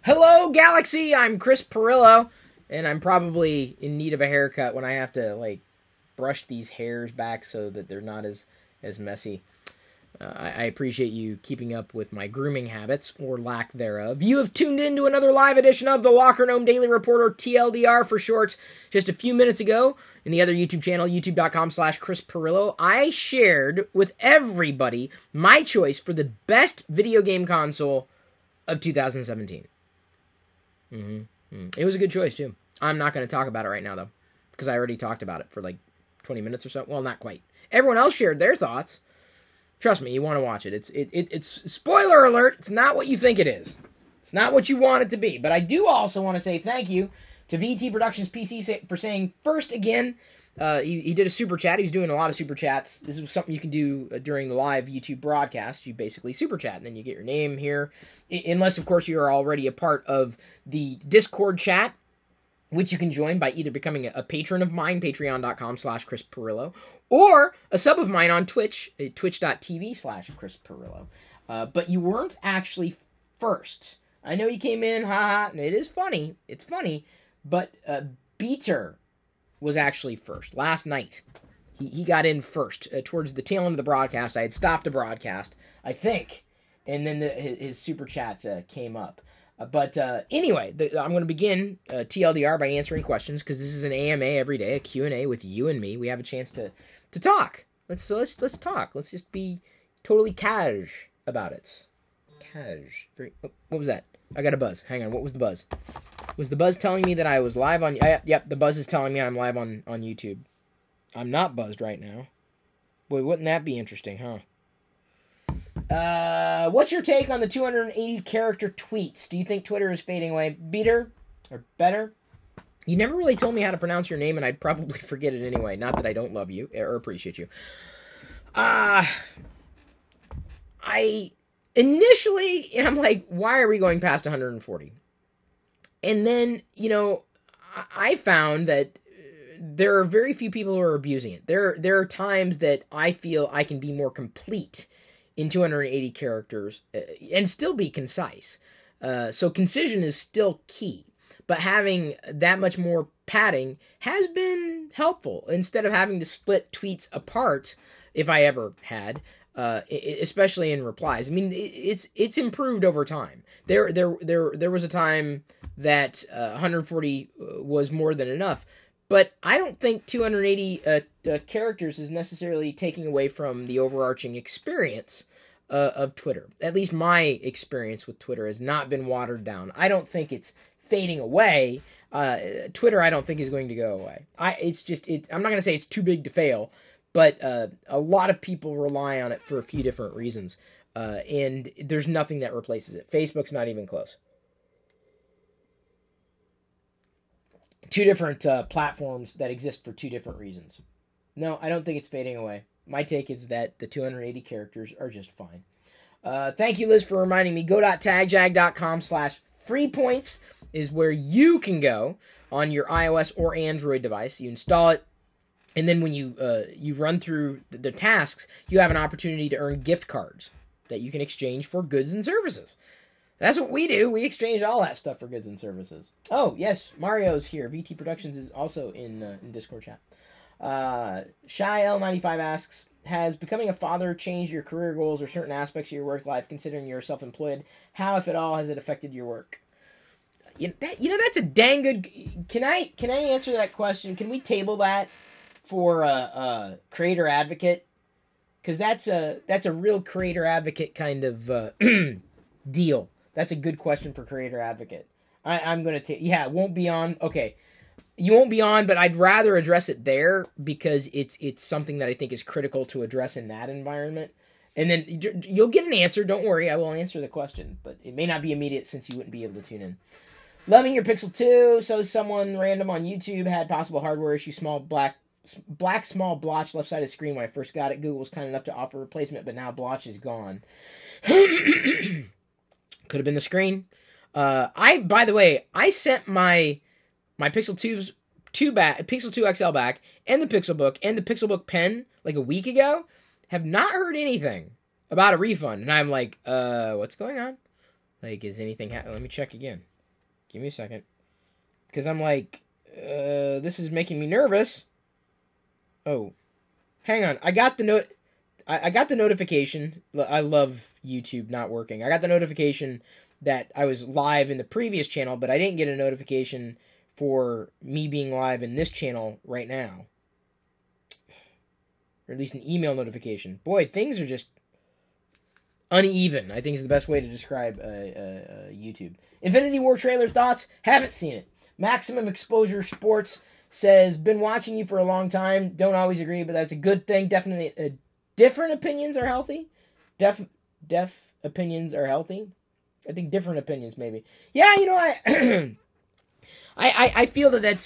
Hello, Galaxy! I'm Chris Pirillo, and I'm probably in need of a haircut when I have to, like, brush these hairs back so that they're not as messy. I appreciate you keeping up with my grooming habits, or lack thereof. You have tuned in to another live edition of the Lockergnome Daily Report, or TLDR for short. Just a few minutes ago, in the other YouTube channel, youtube.com/Chris Pirillo, I shared with everybody my choice for the best video game console of 2017. It was a good choice, too. I'm not going to talk about it right now, though, because I already talked about it for like 20 minutes or so. Well, not quite. Everyone else shared their thoughts. Trust me, you want to watch it. It's spoiler alert. It's not what you think it is. It's not what you want it to be. But I do also want to say thank you to VT Productions PC for saying first again. He did a super chat. He was doing a lot of super chats. This is something you can do during the live YouTube broadcast. You basically super chat, and then you get your name here. Unless, of course, you are already a part of the Discord chat, which you can join by either becoming a patron of mine, patreon.com/Chris Pirillo, or a sub of mine on Twitch, twitch.tv/Chris Pirillo. But you weren't actually first. I know you came in, haha, and it is funny. It's funny, but Beater was actually first last night. He got in first towards the tail end of the broadcast. I had stopped the broadcast, I think, and then his super chats came up. But anyway, I'm going to begin TLDR by answering questions, because this is an AMA every day, a Q&A with you and me. We have a chance to talk. Let's talk. Let's just be totally cash about it. Cash. What was that? I got a buzz. Hang on. What was the buzz? Was the buzz telling me that I was live on... Yep, the buzz is telling me I'm live on YouTube. I'm not buzzed right now. Boy, wouldn't that be interesting, huh? What's your take on the 280 character tweets? Do you think Twitter is fading away? Beater? Or better? You never really told me how to pronounce your name, and I'd probably forget it anyway. Not that I don't love you, or appreciate you. Initially, I'm like, why are we going past 140? And then, I found that there are very few people who are abusing it. There are times that I feel I can be more complete in 280 characters and still be concise. So concision is still key. But having that much more padding has been helpful, instead of having to split tweets apart, if I ever had, especially in replies. I mean, it's improved over time. There was a time that 140 was more than enough. But I don't think 280 characters is necessarily taking away from the overarching experience of Twitter. At least my experience with Twitter has not been watered down. I don't think it's fading away. Twitter, I don't think, is going to go away. I'm not going to say it's too big to fail, but a lot of people rely on it for a few different reasons. And there's nothing that replaces it. Facebook's not even close. Two different platforms that exist for two different reasons. No, I don't think it's fading away. My take is that the 280 characters are just fine. Thank you, Liz, for reminding me. Go.tagjag.com/freepoints is where you can go on your iOS or Android device. You install it, and then when you run through the tasks, you have an opportunity to earn gift cards that you can exchange for goods and services. That's what we do. We exchange all that stuff for goods and services. Oh, yes, Mario's here. VT Productions is also in Discord chat. Shy L95 asks, has becoming a father changed your career goals or certain aspects of your work life, considering you're self-employed? How, if at all, has it affected your work? That's a dang good... Can I answer that question? Can we table that for creator advocate? Because that's a real creator advocate kind of deal. That's a good question for creator advocate. I'm going to take... Yeah, it won't be on... Okay. You won't be on, but I'd rather address it there, because it's something that I think is critical to address in that environment. And then you'll get an answer. Don't worry. I will answer the question, but it may not be immediate since you wouldn't be able to tune in. Loving your Pixel 2. So someone random on YouTube had possible hardware issue, small black small blotch left side of the screen when I first got it. Google was kind enough to offer replacement, but now blotch is gone. Could have been the screen. By the way, I sent my Pixel 2 back, Pixel 2 XL back, and the Pixel Book, and the Pixel Book Pen, like a week ago. Have not heard anything about a refund. And I'm like, what's going on? Like, is anything happening? Let me check again. Give me a second. Because I'm like, this is making me nervous. Oh, hang on. I got the notification. I love YouTube not working. I got the notification that I was live in the previous channel, but I didn't get a notification for me being live in this channel right now. Or at least an email notification. Boy, things are just uneven, I think is the best way to describe YouTube. Infinity War trailer thoughts? Haven't seen it. Maximum Exposure Sports says, been watching you for a long time. Don't always agree, but that's a good thing. Definitely, different opinions are healthy. Deaf opinions are healthy. I think different opinions, maybe. Yeah, you know, I feel that that's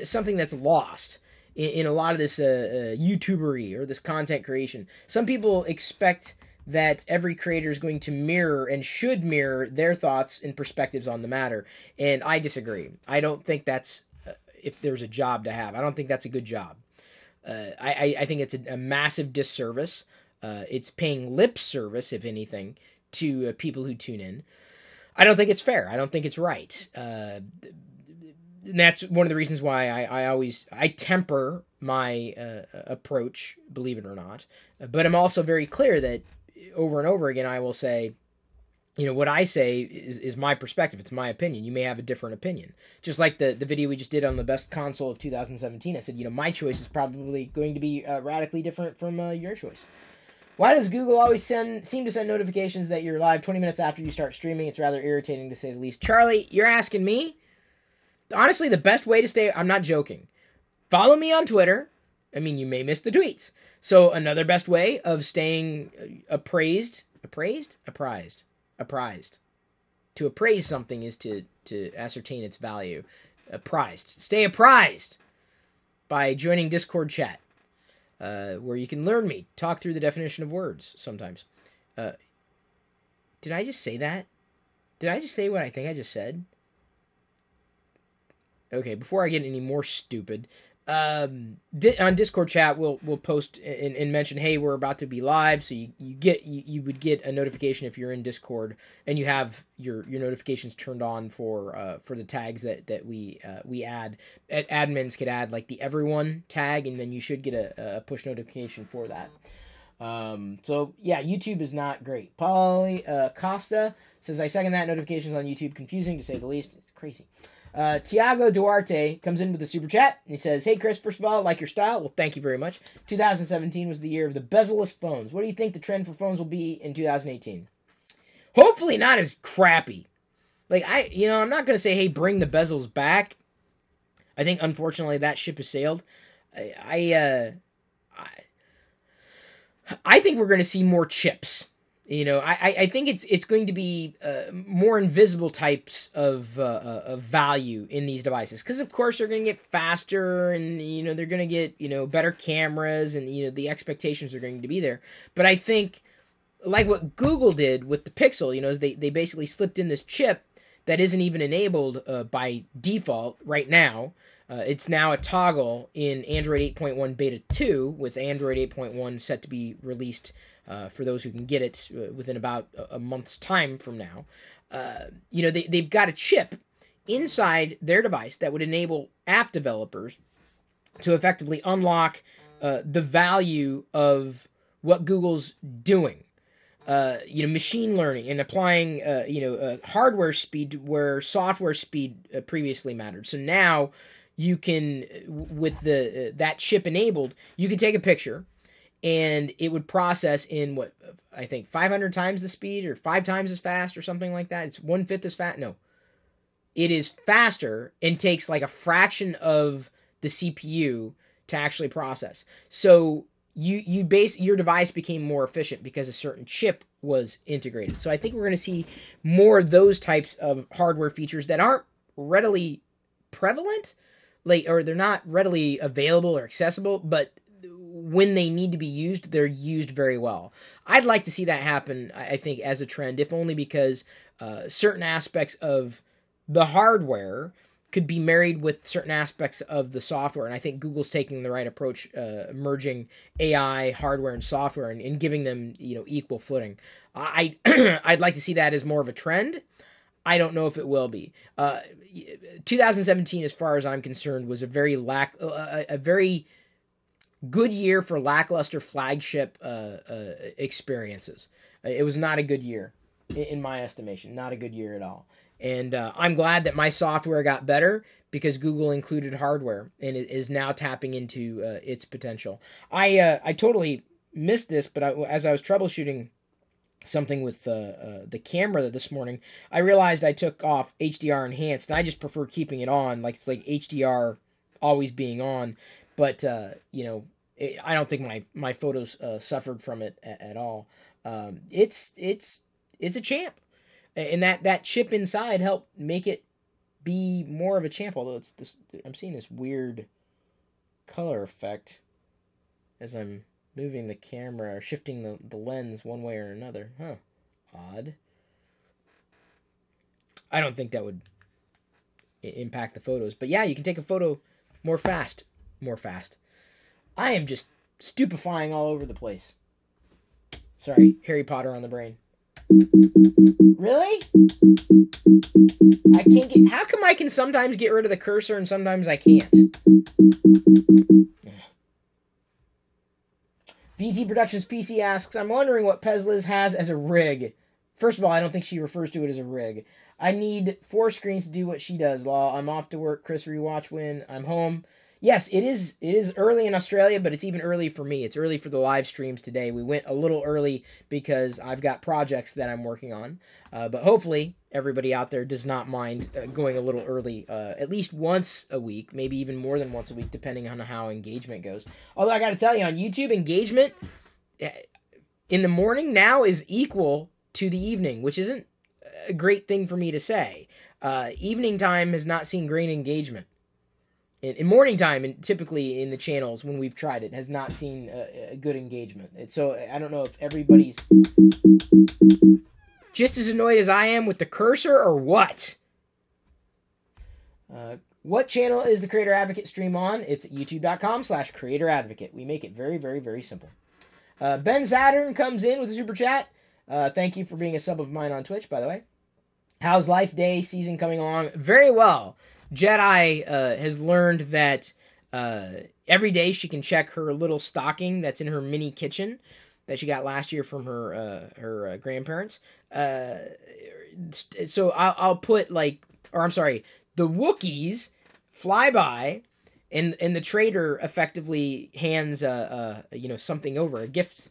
something that's lost in a lot of this YouTubery or this content creation. Some people expect that every creator is going to mirror and should mirror their thoughts and perspectives on the matter, and I disagree. I don't think that's, if there's a job to have, I don't think that's a good job. I think it's a massive disservice. It's paying lip service, if anything, to people who tune in. I don't think it's fair. I don't think it's right. And that's one of the reasons why I temper my approach, believe it or not. But I'm also very clear that over and over again I will say, you know, what I say is my perspective. It's my opinion. You may have a different opinion. Just like the video we just did on the best console of 2017. I said, you know, my choice is probably going to be radically different from your choice. Why does Google always seem to send notifications that you're live 20 minutes after you start streaming? It's rather irritating, to say the least. Charlie, you're asking me? Honestly, the best way to stay... I'm not joking. Follow me on Twitter. I mean, you may miss the tweets. So another best way of staying apprised. To appraise something is to ascertain its value. Apprised. Stay apprised by joining Discord chat. Where you can learn me, talk through the definition of words sometimes. Did I just say that? Did I just say what I think I just said? Okay, before I get any more stupid, on Discord chat we'll post and mention, hey, we're about to be live, so you would get a notification if you're in Discord and you have your notifications turned on for the tags that we add. Admins could add like the everyone tag, and then you should get a push notification for that. So yeah, YouTube is not great. Polly Costa says, I second that. Notifications on YouTube confusing, to say the least. It's crazy. Tiago Duarte comes in with a super chat, and he says, hey Chris, first of all, I like your style. Well, thank you very much. 2017 was the year of the bezel-less phones. What do you think the trend for phones will be in 2018? Hopefully not as crappy. Like, I'm not going to say, hey, bring the bezels back. I think, unfortunately, that ship has sailed. I think we're going to see more chips. You know, I think it's going to be more invisible types of value in these devices, because of course they're going to get faster, and they're going to get better cameras, and the expectations are going to be there. But I think, like what Google did with the Pixel, is they basically slipped in this chip that isn't even enabled by default right now. It's now a toggle in Android 8.1 Beta 2, with Android 8.1 set to be released for those who can get it within about a month's time from now. They've got a chip inside their device that would enable app developers to effectively unlock the value of what Google's doing. Machine learning and applying, hardware speed where software speed previously mattered. So now you can, with that chip enabled, you can take a picture, and it would process in what I think 500 times the speed, or 5 times as fast, or something like that. It's 1/5 as fast. No, it is faster and takes like a fraction of the CPU to actually process. So your device became more efficient because a certain chip was integrated. So I think we're going to see more of those types of hardware features that aren't readily prevalent, or they're not readily available or accessible, but when they need to be used, they're used very well. I'd like to see that happen, I think, as a trend, if only because certain aspects of the hardware could be married with certain aspects of the software, and I think Google's taking the right approach, merging AI, hardware, and software, and giving them equal footing. I'd like to see that as more of a trend. I don't know if it will be. 2017, as far as I'm concerned, was a very good year for lackluster flagship experiences. It was not a good year, in my estimation. Not a good year at all. And I'm glad that my software got better because Google included hardware and it is now tapping into its potential. I totally missed this, but as I was troubleshooting something with the camera this morning, I realized I took off HDR enhanced, and I just prefer keeping it on, like it's like HDR always being on. But I don't think my photos suffered from it at all. It's a champ, and that chip inside helped make it be more of a champ. Although I'm seeing this weird color effect as I'm moving the camera or shifting the lens one way or another. Huh. Odd. I don't think that would impact the photos. But yeah, you can take a photo more fast. I am just stupefying all over the place. Sorry, Harry Potter on the brain. Really? I can't get... How come I can sometimes get rid of the cursor and sometimes I can't? BT Productions PC asks, I'm wondering what Pezliz has as a rig. First of all, I don't think she refers to it as a rig. I need 4 screens to do what she does. Law, I'm off to work. Chris rewatch when I'm home. Yes, it is early in Australia, but it's even early for me. It's early for the live streams today. We went a little early because I've got projects that I'm working on. But hopefully, everybody out there does not mind going a little early, at least once a week, maybe even more than once a week, depending on how engagement goes. Although I got to tell you, on YouTube, engagement in the morning now is equal to the evening, which isn't a great thing for me to say. Evening time has not seen great engagement. In morning time, and typically in the channels when we've tried it, has not seen a good engagement. So I don't know if everybody's just as annoyed as I am with the cursor or what. What channel is the Creator Advocate stream on? It's at youtube.com/Creator Advocate. We make it very, very, very simple. Ben Saturn comes in with a super chat. Thank you for being a sub of mine on Twitch, by the way. How's Life Day season coming along? Very well. Jedi has learned that every day she can check her little stocking that's in her mini kitchen that she got last year from her grandparents. So I'll put the Wookiees fly by, and the trader effectively hands something over, a gift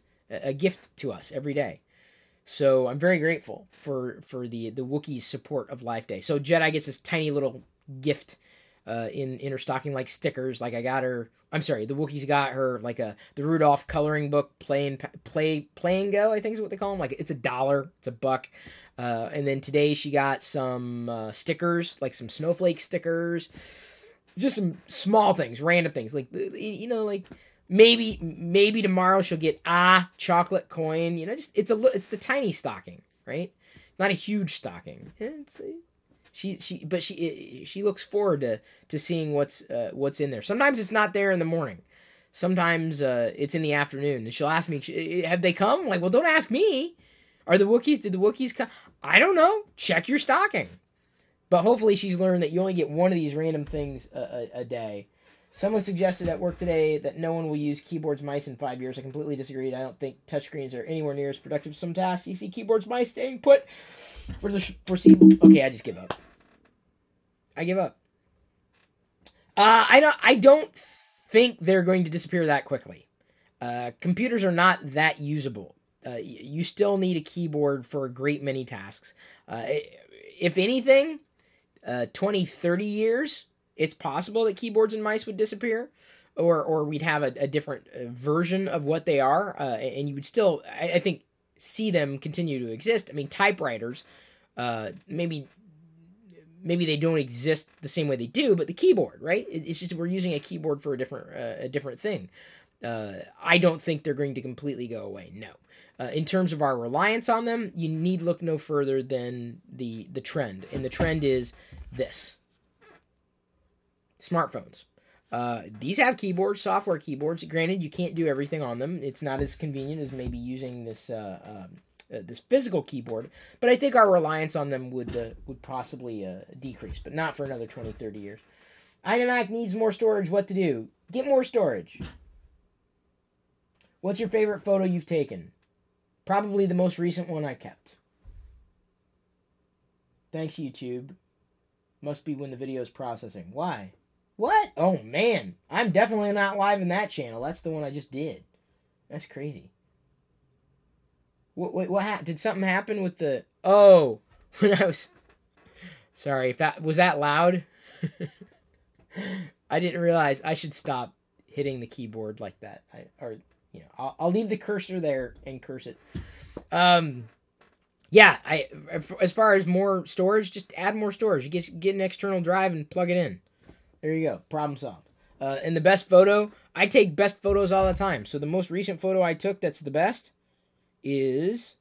to us every day. So I'm very grateful for the Wookiees' support of Life Day. So Jedi gets this tiny little gift in her stocking, like stickers. Like I got her, the Wookiees got her like the Rudolph coloring book, Play and Go, I think is what they call them. Like it's $1, it's $1. And then today she got some stickers, like some snowflake stickers, just some small things, random things, like like maybe tomorrow she'll get chocolate coin. It's the tiny stocking, right? Not a huge stocking. She looks forward to seeing what's in there. Sometimes it's not there in the morning. Sometimes it's in the afternoon, and she'll ask me, "Have they come?" I'm like, well, don't ask me. Did the Wookiees come? I don't know. Check your stocking. But hopefully she's learned that you only get one of these random things a day. Someone suggested at work today that no one will use keyboards, mice in 5 years. I completely disagreed. I don't think touchscreens are anywhere near as productive as some tasks. You see keyboards, mice staying put for the foreseeable. Okay, I just give up. I give up. I don't think they're going to disappear that quickly. Computers are not that usable. You still need a keyboard for a great many tasks. If anything, 20, 30 years, it's possible that keyboards and mice would disappear, or we'd have a different version of what they are, and you would still, I think, see them continue to exist. I mean, typewriters, maybe they don't exist the same way they do, but the keyboard, right? It's just we're using a keyboard for a different thing. I don't think they're going to completely go away. No. In terms of our reliance on them, you need look no further than the trend, and the trend is this. Smartphones. These have keyboards, software keyboards. Granted, you can't do everything on them. It's not as convenient as maybe using this this physical keyboard, but I think our reliance on them would possibly decrease, but not for another 20, 30 years. iMac needs more storage. What to do? Get more storage. What's your favorite photo you've taken? Probably the most recent one I kept. Thanks, YouTube. Must be when the video is processing. Why? What? Oh, man. I'm definitely not live in that channel. That's the one I just did. That's crazy. What did something happen with the... Oh, when I was... Sorry, if that... Was that loud? I didn't realize I should stop hitting the keyboard like that. I'll leave the cursor there and curse it. Yeah, as far as more storage, just add more storage. You get an external drive and plug it in. There you go. Problem solved. And the best photo, I take best photos all the time. So the most recent photo I took that's the best is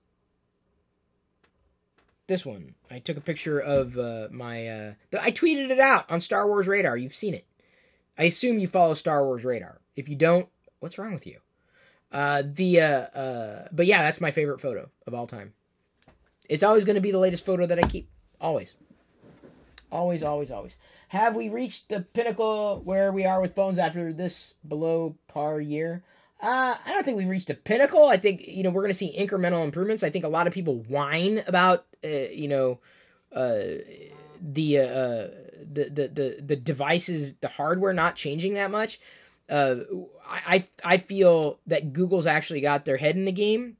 this one. I took a picture of I tweeted it out on Star Wars Radar. You've seen it. I assume you follow Star Wars Radar. If you don't, what's wrong with you? But yeah, that's my favorite photo of all time. It's always going to be the latest photo that I keep. Always. Always, always, always. Have we reached the pinnacle where we are with Bones after this below par year? I don't think we've reached a pinnacle. I think, we're going to see incremental improvements. I think a lot of people whine about, the devices, the hardware not changing that much. I feel that Google's actually got their head in the game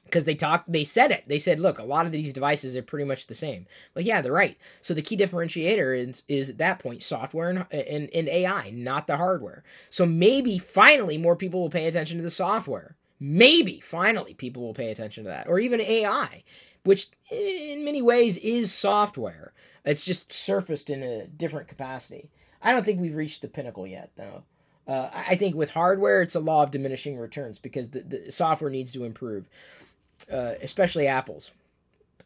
because they said it. They said, look, a lot of these devices are pretty much the same. Like, yeah, they're right. So the key differentiator is at that point software and AI, not the hardware. So maybe finally more people will pay attention to the software. Maybe finally people will pay attention to that, or even AI, which in many ways is software. It's just surfaced in a different capacity. I don't think we've reached the pinnacle yet, though. I think with hardware, it's a law of diminishing returns because the software needs to improve, especially Apple's.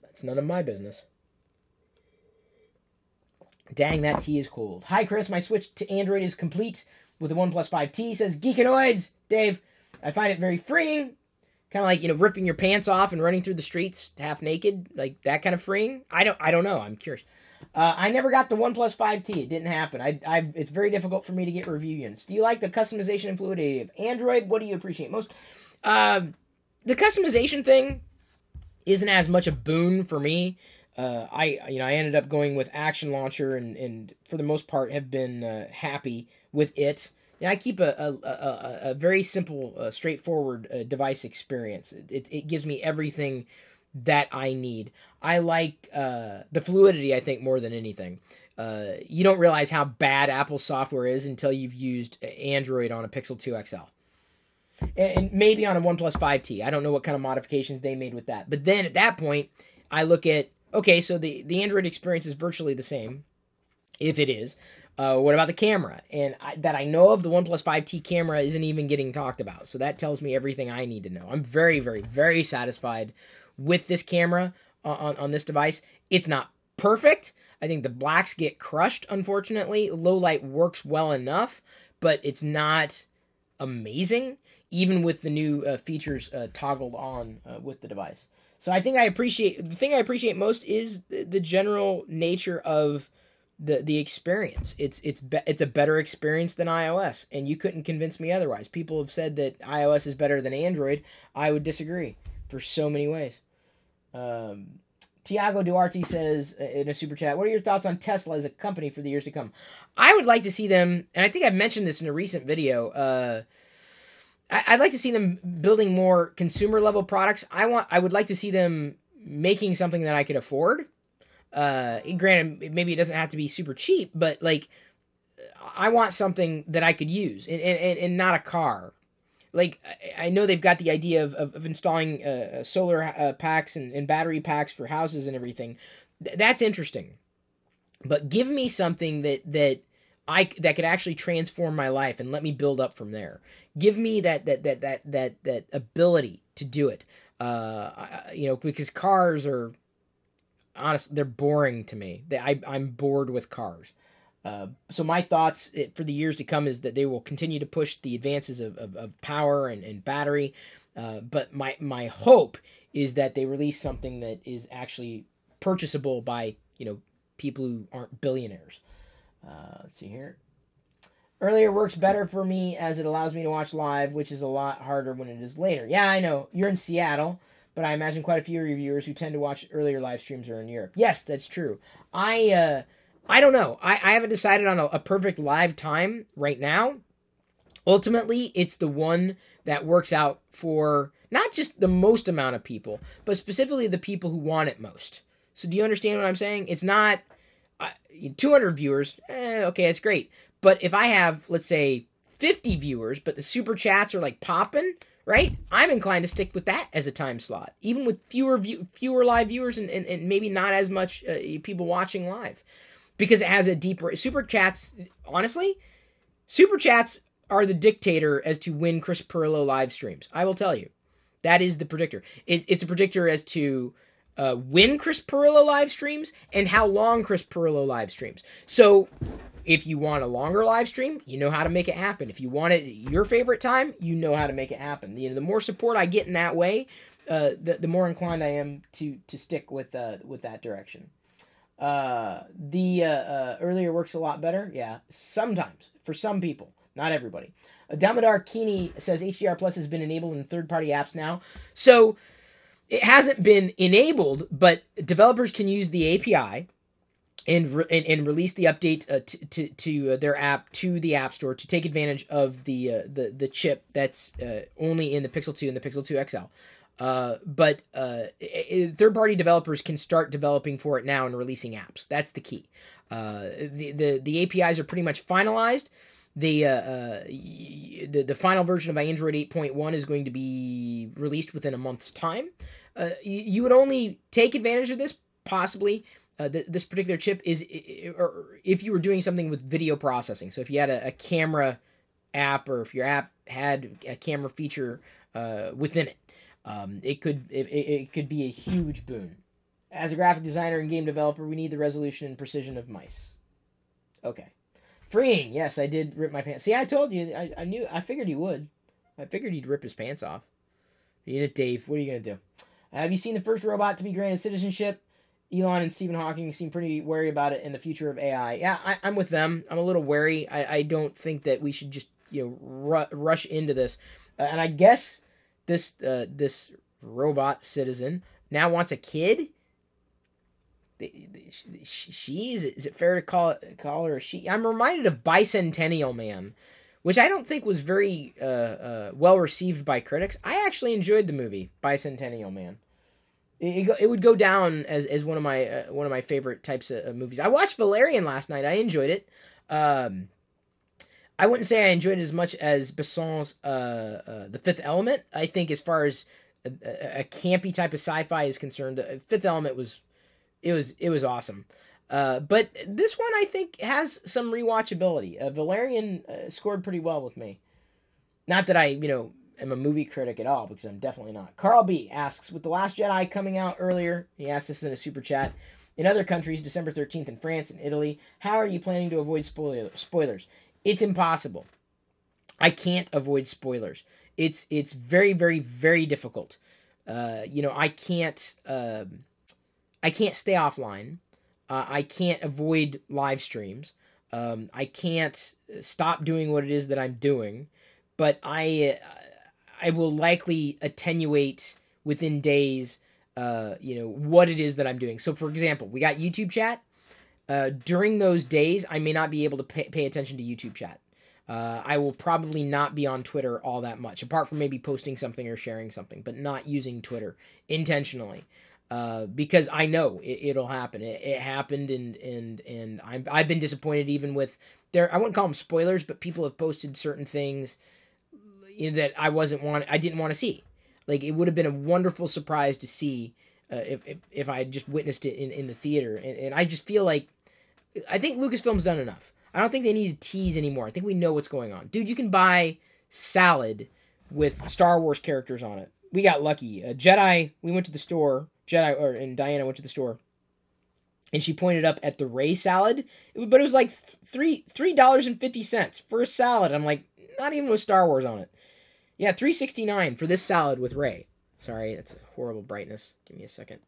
That's none of my business. Dang, that tea is cold. Hi, Chris. My switch to Android is complete with the OnePlus 5T, says Geekanoids. Dave, I find it very freeing. Kind of like, ripping your pants off and running through the streets half naked. Like that kind of freeing. I don't know. I'm curious. I never got the OnePlus 5T. It didn't happen. It's very difficult for me to get review units. Do you like the customization and fluidity of Android? What do you appreciate most? The customization thing isn't as much a boon for me. I ended up going with Action Launcher and for the most part have been happy with it. I keep a very simple, straightforward device experience. It gives me everything that I need. I like the fluidity, I think, more than anything. You don't realize how bad Apple's software is until you've used Android on a Pixel 2 XL. And maybe on a OnePlus 5T. I don't know what kind of modifications they made with that. But then at that point, I look at, okay, so the Android experience is virtually the same, if it is. What about the camera? And that I know of, the OnePlus 5T camera isn't even getting talked about. So that tells me everything I need to know. I'm very, very, very satisfied with this camera on this device. It's not perfect. I think the blacks get crushed, unfortunately. Low light works well enough, but it's not amazing, even with the new features toggled on with the device. So I think the thing I appreciate most is the general nature of the experience. It's a better experience than iOS, and you couldn't convince me otherwise. People have said that iOS is better than Android. I would disagree for so many ways. Tiago Duarte says in a super chat, what are your thoughts on Tesla as a company for the years to come? I would like to see them, and I think I've mentioned this in a recent video, I'd like to see them building more consumer level products. I would like to see them making something that I could afford. Granted, maybe it doesn't have to be super cheap, but like I want something that I could use and not a car. Like, I know they've got the idea of installing solar packs and battery packs for houses and everything. That's interesting. But give me something that could actually transform my life and let me build up from there. Give me that ability to do it. Because cars are, honestly, they're boring to me. I'm bored with cars. So my thoughts for the years to come is that they will continue to push the advances of power and battery. But my hope is that they release something that is actually purchasable by, people who aren't billionaires. Let's see here. Earlier works better for me as it allows me to watch live, which is a lot harder when it is later. Yeah, I know. You're in Seattle, but I imagine quite a few reviewers who tend to watch earlier live streams are in Europe. Yes, that's true. I don't know. I haven't decided on a perfect live time right now. Ultimately, it's the one that works out for not just the most amount of people, but specifically the people who want it most. So do you understand what I'm saying? It's not 200 viewers. Okay, that's great. But if I have, let's say, 50 viewers, but the super chats are like popping, right? I'm inclined to stick with that as a time slot, even with fewer live viewers and maybe not as much people watching live, because it has a deeper super chats. Honestly, super chats are the dictator as to when Chris Pirillo live streams. I will tell you, that is the predictor. It's a predictor as to when Chris Pirillo live streams and how long Chris Pirillo live streams. So if you want a longer live stream, you know how to make it happen. If you want it your favorite time, you know how to make it happen. The more support I get in that way, the more inclined I am to stick with that direction. Earlier works a lot better. Yeah, sometimes for some people, not everybody. Damodar Keeney says HDR Plus has been enabled in third-party apps now. So it hasn't been enabled, but developers can use the API and release the update to their app to the App Store to take advantage of the chip that's only in the Pixel 2 and the Pixel 2 XL. But third-party developers can start developing for it now and releasing apps. That's the key. The APIs are pretty much finalized. The final version of Android 8.1 is going to be released within a month's time. You would only take advantage of this possibly. This particular chip is, or if you were doing something with video processing. So if you had a camera app, or if your app had a camera feature within it, it could be a huge boon. As a graphic designer and game developer, we need the resolution and precision of mice. Okay. Freeing. Yes, I did rip my pants. See, I told you. I figured he would. I figured he'd rip his pants off. Dave, what are you going to do? Have you seen the first robot to be granted citizenship? Elon and Stephen Hawking seem pretty wary about it in the future of AI. Yeah, I'm with them. I'm a little wary. I don't think that we should just rush into this. And I guess this robot citizen now wants a kid. Is it fair to call her a she? I'm reminded of Bicentennial Man, which I don't think was very well received by critics. I actually enjoyed the movie Bicentennial Man. It would go down as one of my favorite types of movies. I watched Valerian last night. I enjoyed it. I wouldn't say I enjoyed it as much as Besson's The Fifth Element. I think as far as a campy type of sci-fi is concerned, Fifth Element was awesome. But this one I think has some rewatchability. Valerian scored pretty well with me. Not that I am a movie critic at all, because I'm definitely not. Carl B asks, with The Last Jedi coming out earlier, he asked this in a super chat, in other countries, December 13th in France and Italy, how are you planning to avoid spoilers? It's impossible. I can't avoid spoilers. It's very, very, very difficult. I can't stay offline. I can't avoid live streams. I can't stop doing what it is that I'm doing. But I will likely attenuate within days, what it is that I'm doing. So, for example, we got YouTube chat. During those days, I may not be able to pay attention to YouTube chat. I will probably not be on Twitter all that much, apart from maybe posting something or sharing something, but not using Twitter intentionally. Because I know it'll happen. It happened, and I've been disappointed even with I wouldn't call them spoilers, but people have posted certain things that I didn't want to see. Like, it would have been a wonderful surprise to see if I had just witnessed it in the theater. And I just feel like, I think Lucasfilm's done enough. I don't think they need to tease anymore. I think we know what's going on. Dude, you can buy salad with Star Wars characters on it. We got lucky. Jedi, we went to the store. And Diana went to the store. And she pointed up at the Rey salad. But it was like $3.50 for a salad. I'm like, not even with Star Wars on it. Yeah, $3.69 for this salad with Rey. Sorry, that's a horrible brightness. Give me a second.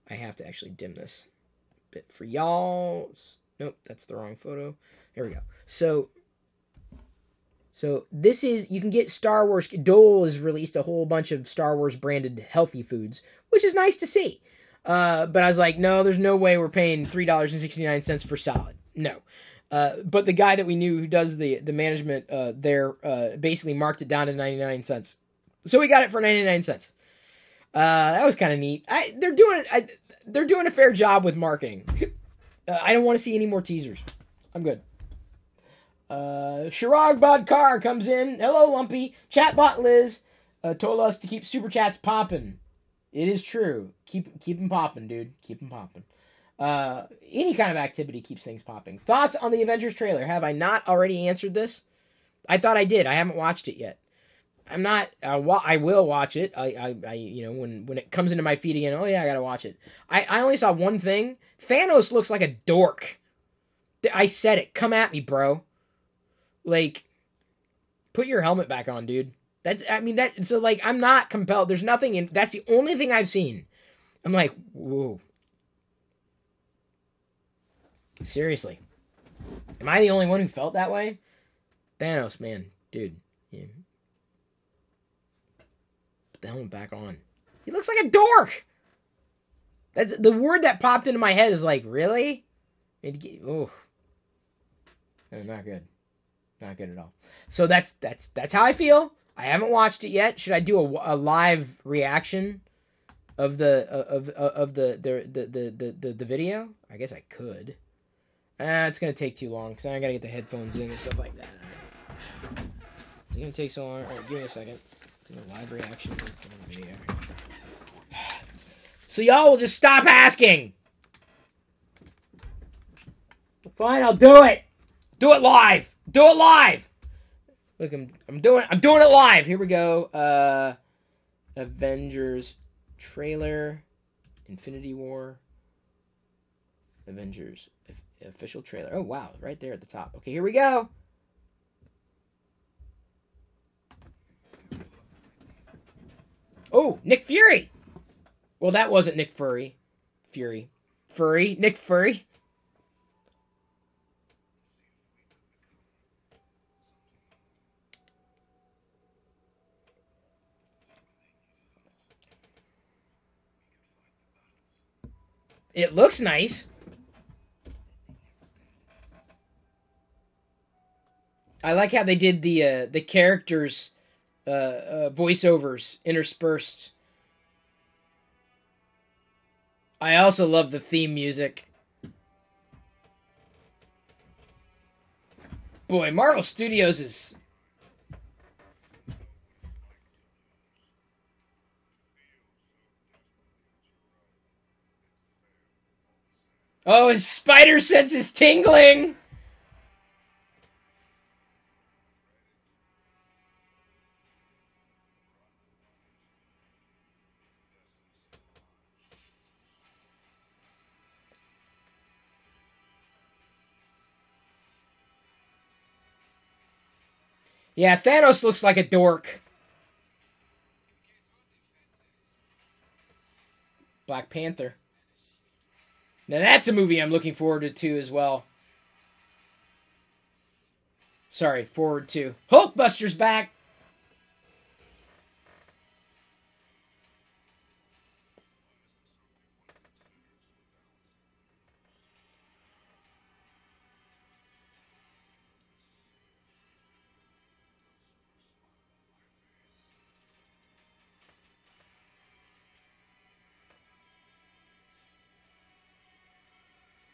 I have to actually dim this a bit for y'all. Nope, that's the wrong photo. There we go. So this is, you can get Star Wars. Dole has released a whole bunch of Star Wars branded healthy foods, which is nice to see. But I was like, no, there's no way we're paying $3.69 for salad. No. But the guy that we knew who does the management there basically marked it down to 99 cents. So we got it for 99 cents. That was kind of neat. They're doing a fair job with marketing. I don't want to see any more teasers. I'm good. Shirag Bodkar comes in. Hello, Lumpy. Chatbot Liz told us to keep super chats popping. It is true. Keep them popping, dude. Keep them popping. Any kind of activity keeps things popping. Thoughts on the Avengers trailer? Have I not already answered this? I thought I did. I haven't watched it yet. I'm not. I will watch it. When it comes into my feed again. Oh yeah, I gotta watch it. I only saw one thing. Thanos looks like a dork. I said it. Come at me, bro. Like, put your helmet back on, dude. I'm not compelled. There's nothing in. That's the only thing I've seen. I'm like, whoa. Seriously. Am I the only one who felt that way? Thanos, man. Dude. Yeah. Put the helmet back on. He looks like a dork! That's the word that popped into my head is like, really? Oh. Not good. Not good at all. So that's how I feel. I haven't watched it yet. Should I do a live reaction of the video? I guess I could. It's gonna take too long because I gotta get the headphones in and stuff like that. It's gonna take so long. All right, give me a second. Do a live reaction of the video. So y'all will just stop asking. Fine, I'll do it. Do it live. Do it live. Look, I'm doing it live. Here we go. Avengers trailer, Infinity War. Avengers official trailer. Oh wow, right there at the top. Okay, here we go. Oh, Nick Fury. Well, that wasn't Nick Fury. Nick Fury. It looks nice. I like how they did the characters' voiceovers interspersed. I also love the theme music. Boy, Marvel Studios is... Oh, his spider sense is tingling! Yeah, Thanos looks like a dork. Black Panther. Now that's a movie I'm looking forward to as well. Sorry, forward to. Hulkbuster's back!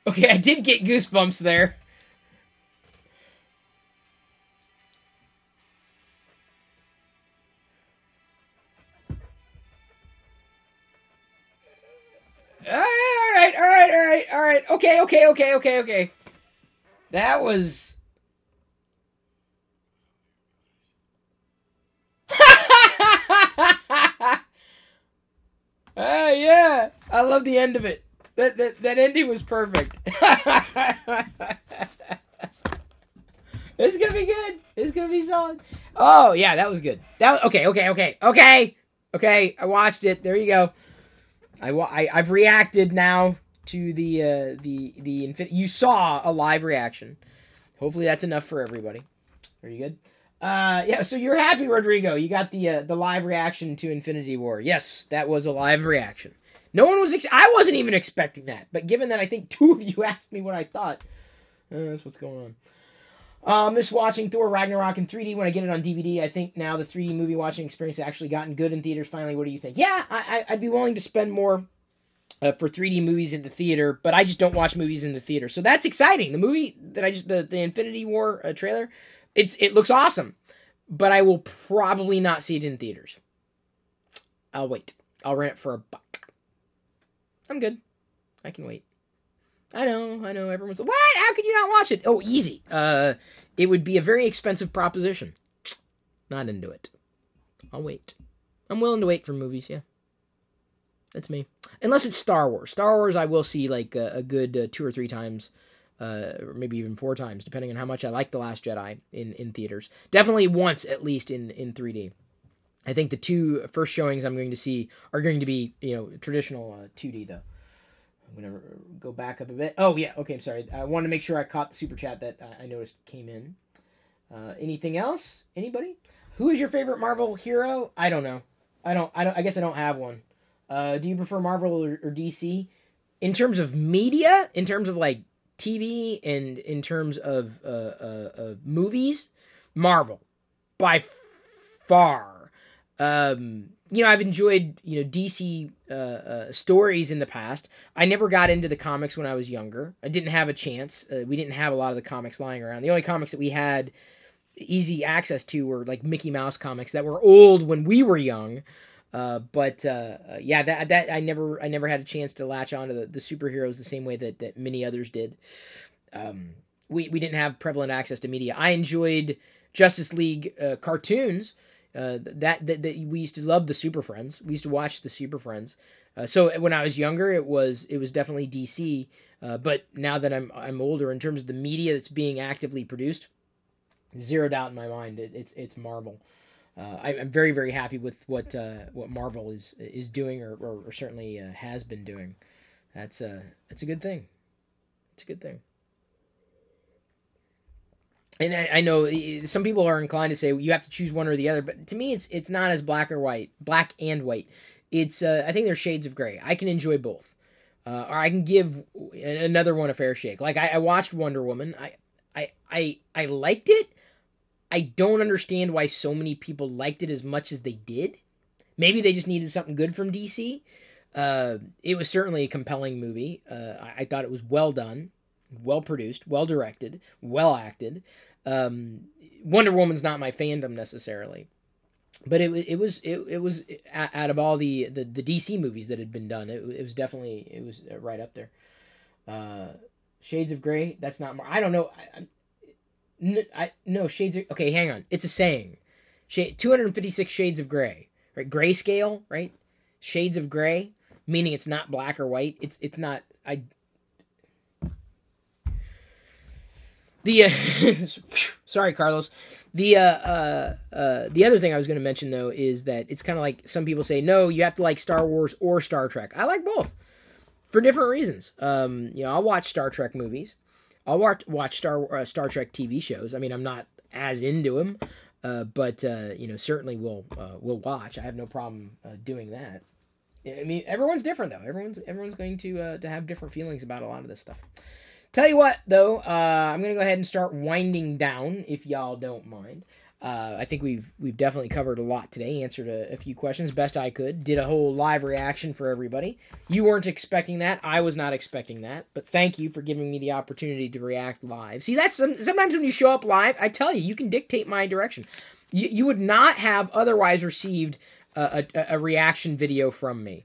Okay, I did get goosebumps there. All right. Okay. That was... yeah. I love the end of it. That ending was perfect. It's gonna be good. It's gonna be solid. Oh yeah, that was good. Okay. Okay, I watched it. There you go. I've reacted now to the Infinity. You saw a live reaction. Hopefully that's enough for everybody. Are you good? Yeah. So you're happy, Rodrigo? You got the live reaction to Infinity War. Yes, that was a live reaction. No one was. I wasn't even expecting that. But given that I think two of you asked me what I thought, that's what's going on. Miss watching Thor Ragnarok in 3D when I get it on DVD. I think now the 3D movie watching experience has actually gotten good in theaters. Finally, what do you think? Yeah, I'd be willing to spend more for 3D movies in the theater, but I just don't watch movies in the theater. So that's exciting. The movie that the Infinity War trailer, it looks awesome, but I will probably not see it in theaters. I'll wait. I'll rent it for $1. I'm good. I can wait. I know, everyone's like, what? How could you not watch it? Oh, easy. It would be a very expensive proposition. Not into it. I'll wait. I'm willing to wait for movies, yeah. That's me. Unless it's Star Wars. Star Wars I will see like a good 2 or 3 times, or maybe even 4 times, depending on how much I like The Last Jedi in theaters. Definitely once, at least, in 3D. I think the 2 first showings I'm going to see are going to be, traditional 2D, though. I'm going to go back up a bit. Oh, yeah. Okay, I'm sorry. I wanted to make sure I caught the super chat that I noticed came in. Anything else? Anybody? Who is your favorite Marvel hero? I don't know. I guess I don't have one. Do you prefer Marvel or DC? In terms of media, in terms of like TV and in terms of movies, Marvel. By far. I've enjoyed, DC stories in the past. I never got into the comics when I was younger. I didn't have a chance. We didn't have a lot of the comics lying around. The only comics that we had easy access to were like Mickey Mouse comics that were old when we were young. That I never had a chance to latch onto the superheroes the same way that many others did. We didn't have prevalent access to media. I enjoyed Justice League cartoons. That we used to love the Super Friends. We used to watch the Super Friends. So when I was younger, it was definitely DC. But now that I'm older, in terms of the media that's being actively produced, zero doubt in my mind, it's Marvel. I'm very, very happy with what Marvel is doing or certainly has been doing. That's a good thing. It's a good thing. And I know some people are inclined to say you have to choose one or the other, but to me, it's not as black and white. It's I think there's shades of gray. I can enjoy both, or I can give another one a fair shake. Like I watched Wonder Woman. I liked it. I don't understand why so many people liked it as much as they did. Maybe they just needed something good from DC. It was certainly a compelling movie. I thought it was well done, well produced, well directed, well acted. Wonder Woman's not my fandom necessarily, but it was out of all the DC movies that had been done, it was definitely right up there. Shades of Grey. That's not. I don't know. No, Shades of... Okay, hang on. It's a saying. 256 Shades of Grey. Right? Grayscale, right? Shades of Grey, meaning it's not black or white. It's not... Sorry, Carlos. The other thing I was going to mention, though, is that it's kind of like some people say, no, you have to like Star Wars or Star Trek. I like both. For different reasons. I'll watch Star Trek movies. I'll watch Star Trek TV shows. I mean, I'm not as into them, but certainly will watch. I have no problem doing that. I mean, everyone's different though. Everyone's going to have different feelings about a lot of this stuff. Tell you what, though, I'm gonna go ahead and start winding down if y'all don't mind. I think we've definitely covered a lot today, answered a few questions best I could, did a whole live reaction for everybody. You weren't expecting that, I was not expecting that, but thank you for giving me the opportunity to react live. See, that's sometimes when you show up live, I tell you, you can dictate my direction. You would not have otherwise received a reaction video from me.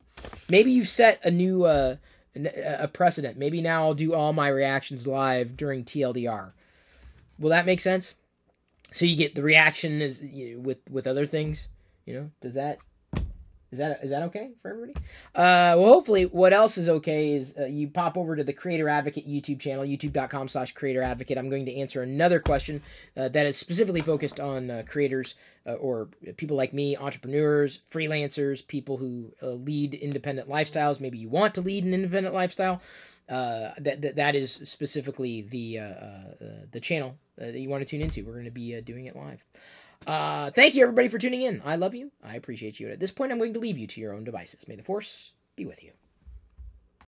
Maybe you've set a new a precedent. Maybe now I'll do all my reactions live during TLDR. Will that make sense? So you get the reaction with other things, Does that Is that okay for everybody? Well, hopefully, what else is okay is you pop over to the Creator Advocate YouTube channel, youtube.com/Creator Advocate. I'm going to answer another question that is specifically focused on creators or people like me, entrepreneurs, freelancers, people who lead independent lifestyles. Maybe you want to lead an independent lifestyle. That is specifically the channel that you want to tune into. We're going to be doing it live. Thank you, everybody, for tuning in. I love you. I appreciate you. And at this point, I'm going to leave you to your own devices. May the Force be with you.